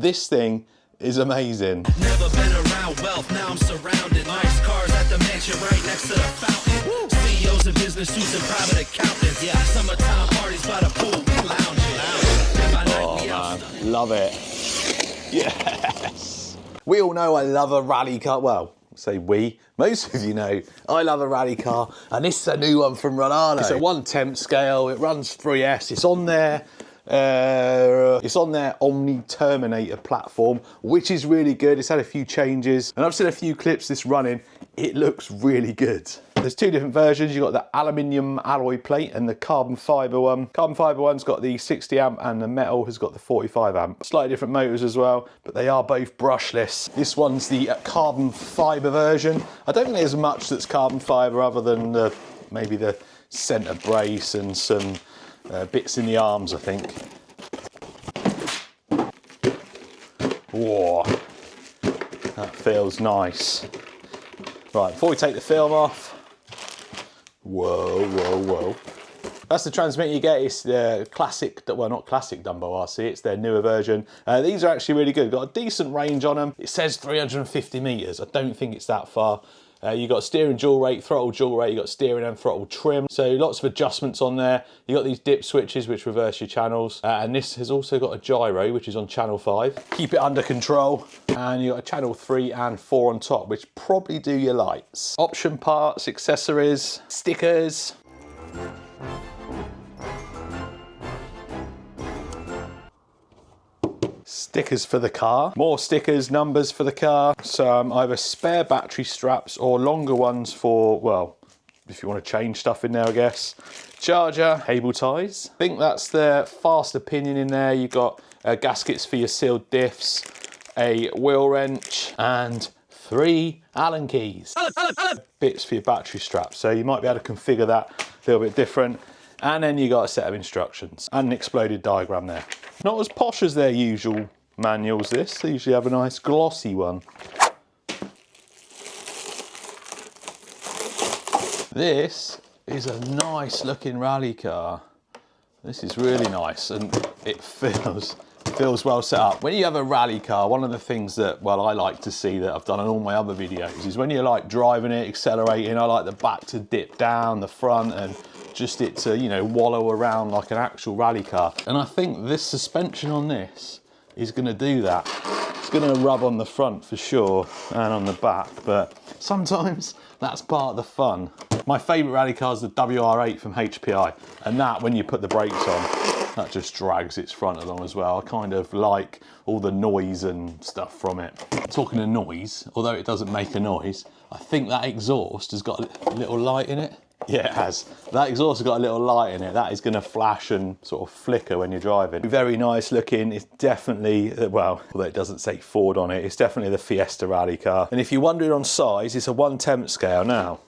This thing is amazing. Never been around wealth, now I'm surrounded. Nice cars at the mansion right next to the fountain. CEOs and business suits and private accountants. Yeah, summertime parties by the pool, we lounging. Oh man, love it. Yes. We all know I love a rally car. Well, say we. Most of you know I love a rally car, and this is a new one from Rlaarlo. It's a 1/10 scale. It runs 3S. It's on there. It's on their Omni Terminator platform, which is really good. It's had a few changes, and I've seen a few clips this running. It looks really good. There's two different versions. You've got the aluminium alloy plate and the carbon fibre one. Carbon fibre one's got the 60 amp and the metal has got the 45 amp. Slightly different motors as well, but they are both brushless. This one's the carbon fibre version. I don't think there's much that's carbon fibre other than maybe the centre brace and some bits in the arms, I think. Whoa, that feels nice. Right, before we take the film off, whoa, whoa, whoa. That's the transmitter you get. It's the classic, well, not classic Dumbo RC, it's their newer version. These are actually really good. Got a decent range on them. It says 350 meters. I don't think it's that far. You've got steering dual rate, throttle dual rate, you've got steering and throttle trim. So lots of adjustments on there. You've got these dip switches which reverse your channels. And this has also got a gyro, which is on channel 5. Keep it under control. And you've got a channel 3 and 4 on top, which probably do your lights. Option parts, accessories, stickers. Stickers for the car, more stickers, numbers for the car, some either spare battery straps or longer ones for, well, if you want to change stuff in there, I guess. Charger, cable ties. I think that's the faster pinion in there. You've got gaskets for your sealed diffs, a wheel wrench, and 3 Allen keys. Bits for your battery straps, so you might be able to configure that a little bit different. And then you got a set of instructions and an exploded diagram there. Not as posh as their usual manuals, this. They usually have a nice glossy one. This is a nice looking rally car. This is really nice and it feels well set up. When you have a rally car, one of the things that, well, I like to see that I've done on all my other videos is when you're like driving it, accelerating, I like the back to dip down, the front, and just it to, you know, wallow around like an actual rally car. And I think this suspension on this is going to do that. It's going to rub on the front for sure and on the back, but sometimes that's part of the fun. My favourite rally car is the WR8 from HPI, and that, when you put the brakes on, that just drags its front along as well. I kind of like all the noise and stuff from it. Talking of noise, although it doesn't make a noise, I think that exhaust has got a little light in it. Yeah, it has. That exhaust has got a little light in it. That is going to flash and sort of flicker when you're driving. Very nice looking. It's definitely, well, although it doesn't say Ford on it, it's definitely the Fiesta rally car. And if you're wondering on size, it's a 1/10 scale now.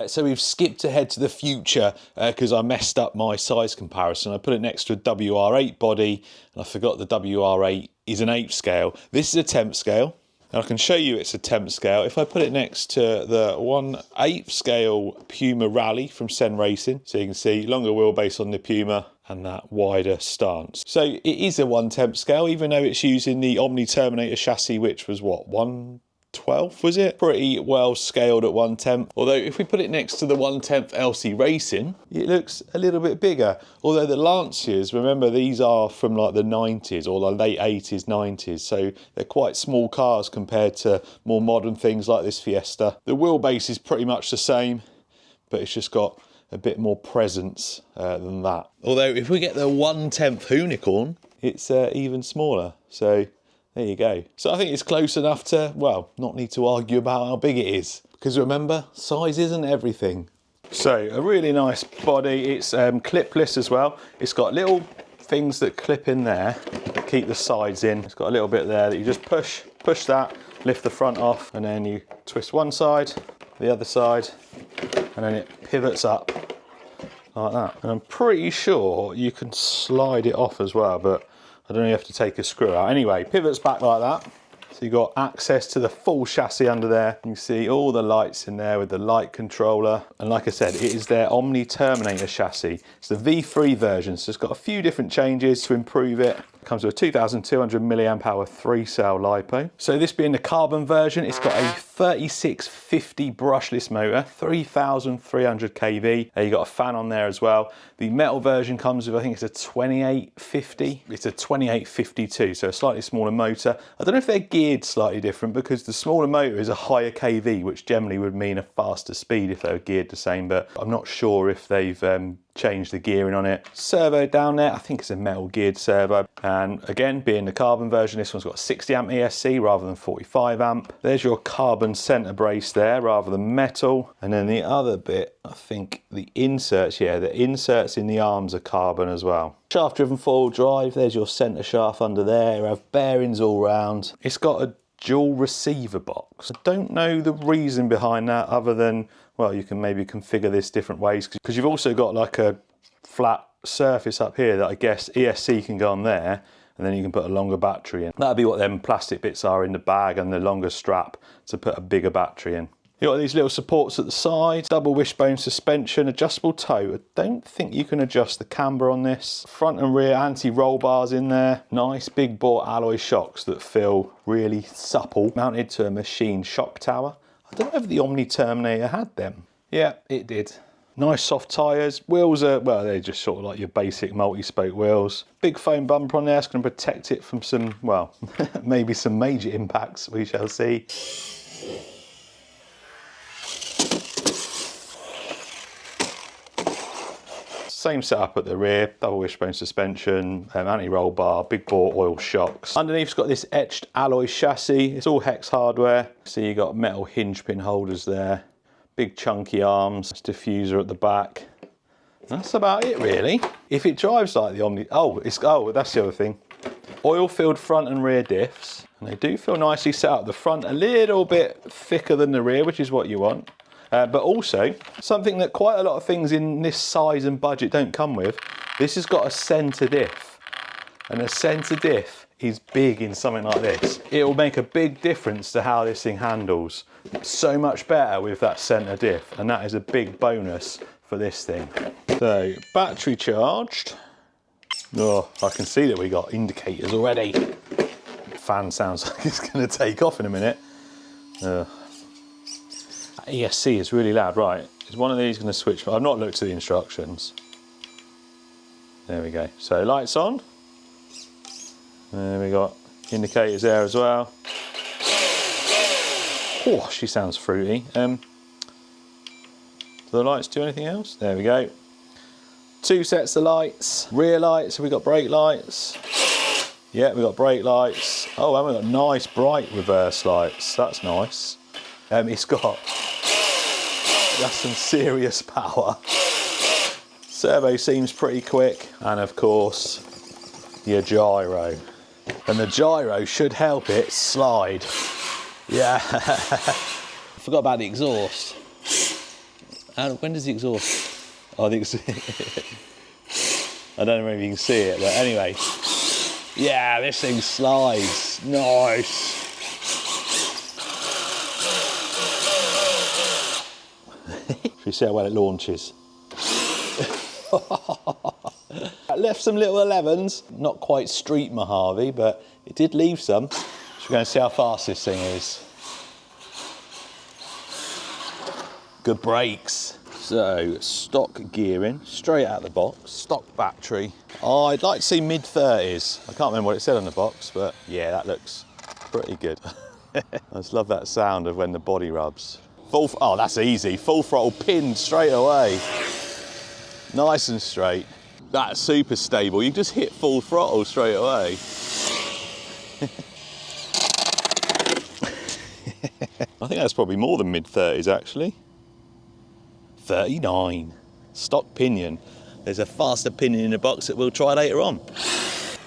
So we've skipped ahead to the future because I messed up my size comparison. I put it next to a WR8 body and I forgot the WR8 is an 8th scale. This is a 10th scale. And I can show you it's a 10th scale. If I put it next to the 1/8 scale Puma Rally from Sen Racing, so you can see longer wheelbase on the Puma and that wider stance. So it is a 1/10 scale, even though it's using the Omni Terminator chassis, which was what, 1/12 was it? Pretty well scaled at 1/10. Although if we put it next to the 1/10 LC Racing, it looks a little bit bigger. Although the Lancias, remember, these are from like the 90s or the late 80s, 90s. So they're quite small cars compared to more modern things like this Fiesta. The wheelbase is pretty much the same, but it's just got a bit more presence than that. Although if we get the 1/10 Unicorn, it's even smaller. So there you go. So I think it's close enough to, well, not need to argue about how big it is. Because remember, size isn't everything. So a really nice body. It's clipless as well. It's got little things that clip in there that keep the sides in. It's got a little bit there that you just push that, lift the front off, and then you twist one side, the other side, and then it pivots up like that. And I'm pretty sure you can slide it off as well, but I don't know, you have to take a screw out. Anyway, pivots back like that. So you've got access to the full chassis under there. You can see all the lights in there with the light controller. And like I said, it is their Omni Terminator chassis. It's the V3 version, so it's got a few different changes to improve it. Comes with a 2,200 milliamp hour 3-cell LiPo. So this being the carbon version, it's got a 3650 brushless motor, 3,300 kV. You got a fan on there as well. The metal version comes with, I think it's a 2850. It's a 2852, so a slightly smaller motor. I don't know if they're geared slightly different because the smaller motor is a higher kV, which generally would mean a faster speed if they were geared the same, but I'm not sure if they've changed the gearing on it. Servo down there, I think it's a metal geared servo. And again, being the carbon version, this one's got 60 amp ESC rather than 45 amp. There's your carbon center brace there rather than metal. And then the other bit, I think the inserts, yeah, the inserts in the arms are carbon as well. Shaft driven 4-wheel drive, there's your center shaft under there. You have bearings all round. It's got a dual receiver box. I don't know the reason behind that other than, well, you can maybe configure this different ways because you've also got like a flat surface up here that I guess ESC can go on there, and then you can put a longer battery in. That'll be what them plastic bits are in the bag, and the longer strap to put a bigger battery in. You've got these little supports at the side, double wishbone suspension, adjustable toe. I don't think you can adjust the camber on this. Front and rear anti-roll bars in there. Nice big bore alloy shocks that feel really supple. Mounted to a machine shock tower. I don't know if the Omni Terminator had them. Yeah, it did. Nice soft tyres. Wheels are, well, they're just sort of like your basic multi-spoke wheels. Big foam bumper on there. It's going to protect it from some, well, maybe some major impacts, we shall see. Same setup at the rear, double wishbone suspension, anti-roll bar, big bore oil shocks. Underneath's got this etched alloy chassis. It's all hex hardware. So you got metal hinge pin holders there, big chunky arms, diffuser at the back. That's about it really. If it drives like the Omni, that's the other thing. Oil-filled front and rear diffs, and they do feel nicely set up. The front a little bit thicker than the rear, which is what you want. But also, something that quite a lot of things in this size and budget don't come with, this has got a centre diff. And a centre diff is big in something like this. It will make a big difference to how this thing handles. So much better with that centre diff, and that is a big bonus for this thing. So, battery charged. Oh, I can see that we got indicators already. Fan sounds like it's going to take off in a minute. ESC is really loud. Right, is one of these going to switch? I've not looked at the instructions. There we go. So lights on. There we got indicators there as well. Oh, she sounds fruity. Do the lights do anything else? There we go. 2 sets of lights. Rear lights. Have we got brake lights? Yeah, we got brake lights. Oh, and we got nice bright reverse lights. That's nice. It's got. That's some serious power. Servo seems pretty quick, and of course your gyro. And the gyro should help it slide. Yeah. Forgot about the exhaust. When does the exhaust? Oh, I think I don't know if you can see it, but anyway. Yeah, this thing slides. Nice. Should we see how well it launches? I left some little 11s, not quite street Mojave, but it did leave some. So we're going to see how fast this thing is. Good brakes. So, stock gearing, straight out the box, stock battery. Oh, I'd like to see mid-30s. I can't remember what it said on the box, but yeah, that looks pretty good. I just love that sound of when the body rubs. Oh, that's easy. Full throttle pinned straight away. Nice and straight. That's super stable. You just hit full throttle straight away. I think that's probably more than mid-30s actually. 39. Stock pinion. There's a faster pinion in the box that we'll try later on.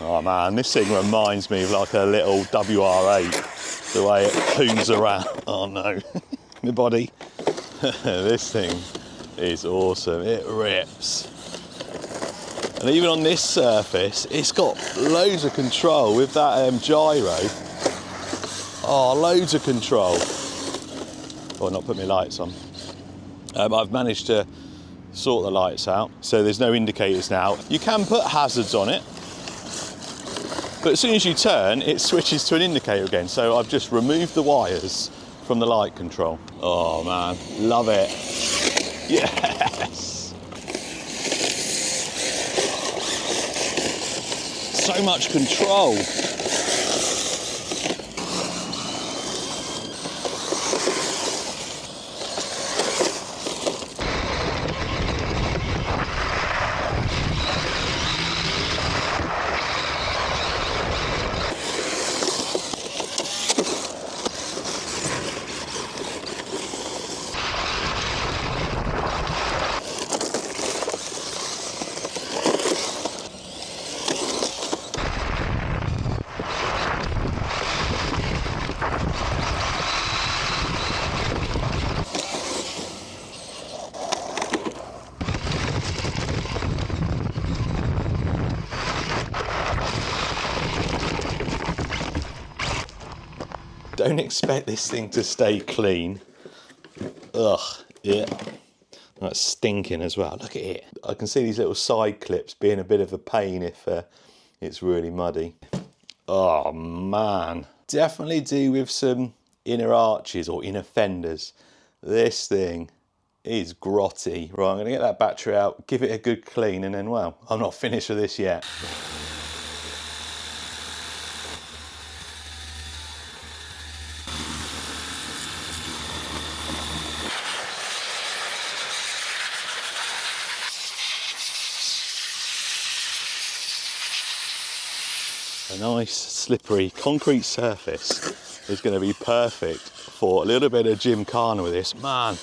Oh man, this thing reminds me of like a little WR8. The way it poons around. Oh no. My body. This thing is awesome. It rips. And even on this surface, it's got loads of control with that gyro. Oh, loads of control. Oh, not put my lights on. I've managed to sort the lights out, so there's no indicators now. You can put hazards on it. But as soon as you turn, it switches to an indicator again. So I've just removed the wires from the light control. Oh man, love it. Yes. So much control. Don't expect this thing to stay clean. Ugh, yeah. That's stinking as well. Look at it. I can see these little side clips being a bit of a pain if it's really muddy. Oh man. Definitely do with some inner arches or inner fenders. This thing is grotty. Right, I'm gonna get that battery out, give it a good clean, and then, well, I'm not finished with this yet. A nice slippery concrete surface is going to be perfect for a little bit of gymkhana with this. Man,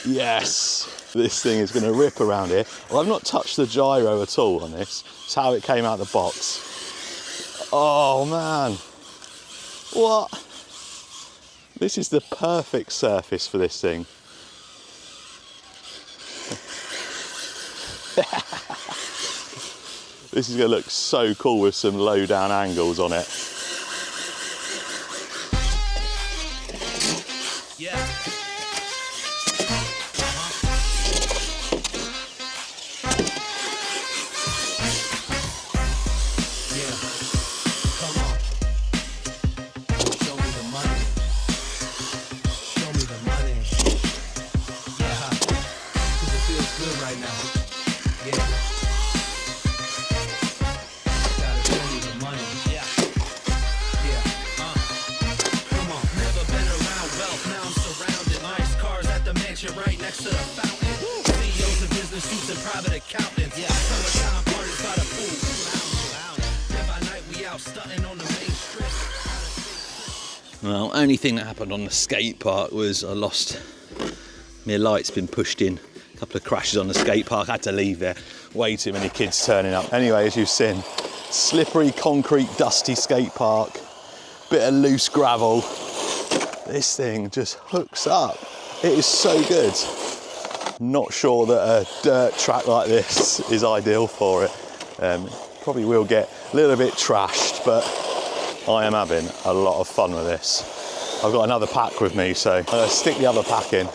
yes, this thing is going to rip around here. Well, I've not touched the gyro at all on this. It's how it came out of the box. Oh man, what? This is the perfect surface for this thing. This is going to look so cool with some low down angles on it. Yeah. Yeah. Come on. Show me the money. Show me the money. Yeah. 'Cause it feels good right now. Yeah. Right next to the fountain. CEOs of business suits and private accountants. Yeah. Summertime parties by the pool. Then by night we out stunting on the main strip. Well, only thing that happened on the skate park was I lost my light's been pushed in. A couple of crashes on the skate park. I had to leave there. Way too many kids turning up. Anyway, as you've seen, slippery concrete, dusty skate park. Bit of loose gravel. This thing just hooks up. It is so good. Not sure that a dirt track like this is ideal for it. Probably will get a little bit trashed, but I am having a lot of fun with this. I've got another pack with me, so I'm going to stick the other pack in,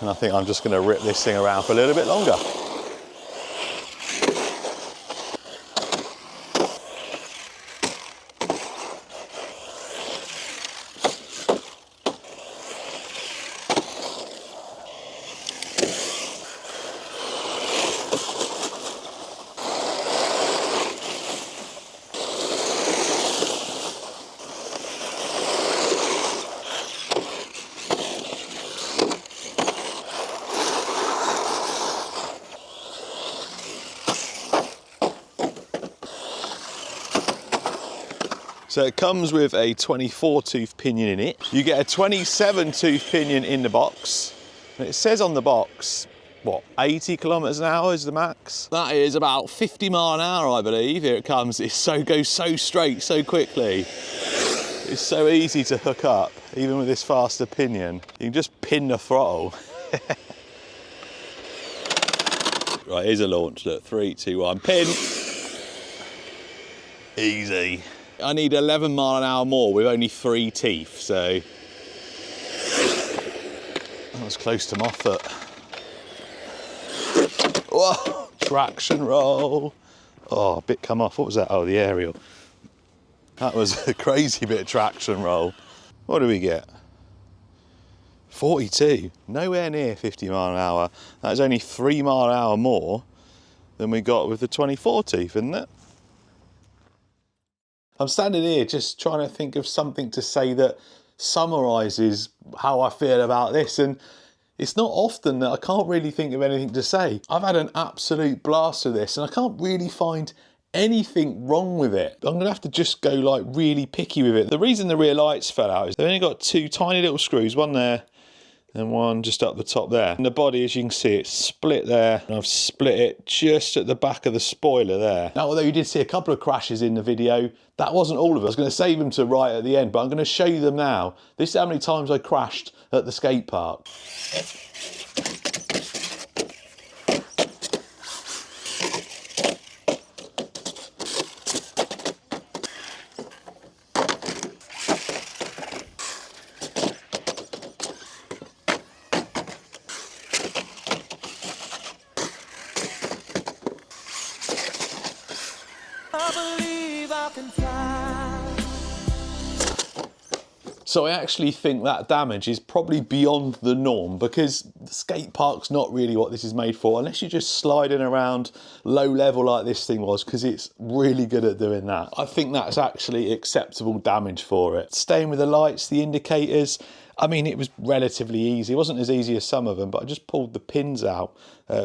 and I think I'm just going to rip this thing around for a little bit longer. So it comes with a 24 tooth pinion in it. You get a 27 tooth pinion in the box. And it says on the box, what, 80 kilometers an hour is the max? That is about 50 mile an hour, I believe. Here it comes. It goes so straight, so quickly. It's so easy to hook up, even with this faster pinion. You can just pin the throttle. Right, here's a launch. Look, 3, 2, 1, pin. Easy. I need 11 mile an hour more with only 3 teeth, so that was close to my foot. Whoa, traction roll. Oh, a bit come off. What was that? Oh, the aerial. That was a crazy bit of traction roll. What do we get? 42, nowhere near 50 mile an hour. That's only 3 mile an hour more than we got with the 24 teeth, isn't it? I'm standing here just trying to think of something to say that summarises how I feel about this, and it's not often that I can't really think of anything to say. I've had an absolute blast with this, and I can't really find anything wrong with it. I'm gonna have to just go like really picky with it. The reason the rear lights fell out is they've only got 2 tiny little screws, one there and one just up the top there. And the body, as you can see, it's split there, and I've split it just at the back of the spoiler there. Now, although you did see a couple of crashes in the video, that wasn't all of it. I was going to save them to right at the end, but I'm going to show you them now. This is how many times I crashed at the skate park. So I actually think that damage is probably beyond the norm, because the skate park's not really what this is made for, unless you're just sliding around low level like this thing was, because it's really good at doing that. I think that's actually acceptable damage for it. Staying with the lights, the indicators, I mean, it was relatively easy. It wasn't as easy as some of them, but I just pulled the pins out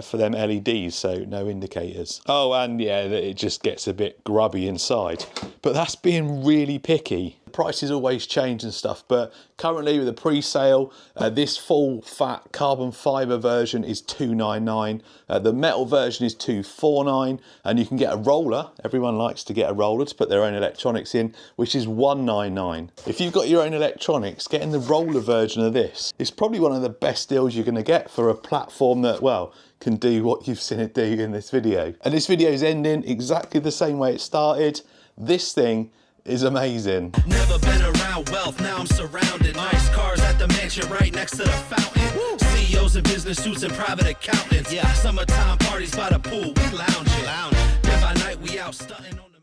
for them LEDs, so no indicators. Oh, and yeah, it just gets a bit grubby inside. But that's being really picky. Prices always change and stuff, but currently with the pre-sale, this full fat carbon fibre version is $299. The metal version is $249, and you can get a roller. Everyone likes to get a roller to put their own electronics in, which is $199. If you've got your own electronics, getting the roller version of this is probably one of the best deals you're going to get for a platform that, well, can do what you've seen it do in this video. And this video is ending exactly the same way it started. This thing is amazing. Never been around wealth, now I'm surrounded. Nice cars at the mansion right next to the fountain. CEOs in business suits and private accountants. Yeah, summertime parties by the pool, we lounging. Day by night we out stunting on the